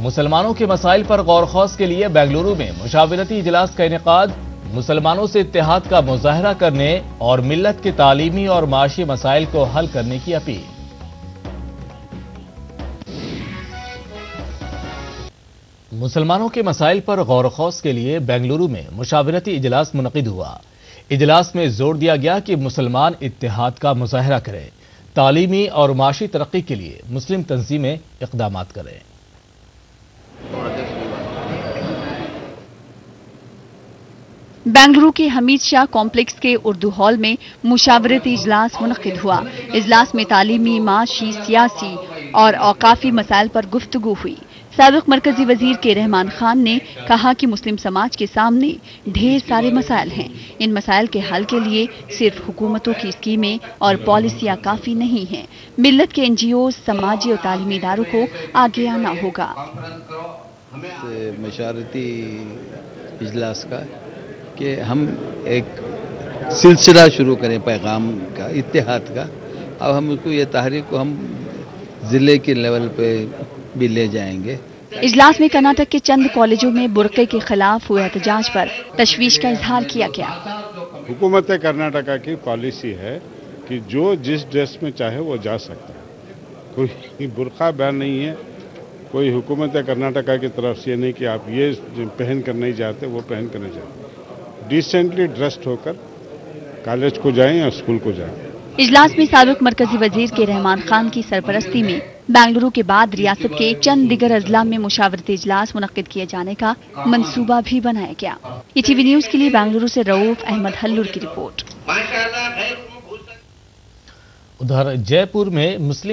مسلمانوں کے مسائل پر غور خوض کے لیے بنگلورو میں مشاورتی اجلاس کا انعقاد، مسلمانوں سے اتحاد کا مظاہرہ کرنے اور ملت کے تعلیمی اور معاشی مسائل کو حل کرنے کی اپیل۔ مسلمانوں کے مسائل پر غور خوض کے لیے بنگلورو میں مشاورتی اجلاس منعقد ہوا۔ اجلاس میں زور دیا گیا کہ مسلمان اتحاد کا مظاہرہ کریں، تعلیمی اور معاشی ترقی کے لیے مسلم تنظیمیں اقدامات کریں۔ بنگلورو کے حمید شاہ کمپلیکس کے اردو ہال میں مشاورتی اجلاس منعقد ہوا۔ اجلاس میں تعلیمی، معاشی، سیاسی اور اوقافی مسائل پر گفتگو ہوئی۔ سابق مرکزی وزیر کے رحمان خان نے کہا کہ مسلم سماج کے سامنے ڈھیر سارے مسائل ہیں۔ ان مسائل کے حل کے لیے صرف حکومتوں کی اسکیمیں اور پالیسیاں کافی نہیں ہیں، ملت کے NGOs، سماجی اور تعلیمی اداروں کو آگے آنا ہوگا۔ مشاورتی اجلاس کا کہ ہم ایک سلسلہ شروع کریں پیغام کا، اتحاد کا۔ اب ہم اس کو یہ تحریک کو ہم ضلع کے لیول پہ بھی لے جائیں گے۔ اجلاس میں کرناٹک کے چند کالجوں میں برقعے کے خلاف ہوئے احتجاج پر تشویش کا اظہار کیا گیا۔ حکومت کرناٹکا کی پالیسی ہے کہ جو جس ڈریس میں چاہے وہ جا سکتا ہے، کوئی برقع بیان نہیں ہے۔ کوئی حکومت کرناٹکا کی طرف سے نہیں کہ آپ یہ پہن کر نہیں جاتے، وہ پہن کر نہیں جاتے۔ ڈیسنٹلی ڈریسڈ ہو کر کالج کو جائیں یا اسکول کو جائیں۔ اجلاس میں سابق مرکزی وزیر کے رحمان خان کی سرپرستی میں بنگلورو کے بعد ریاست کے چند دیگر اضلاع میں مشاورتی اجلاس منعقد کیے جانے کا منصوبہ بھی بنایا گیا۔ ETV نیوز کے لیے بنگلورو سے رؤوف احمد ہلور کی رپورٹ۔ ادھر جے پور میں مسلم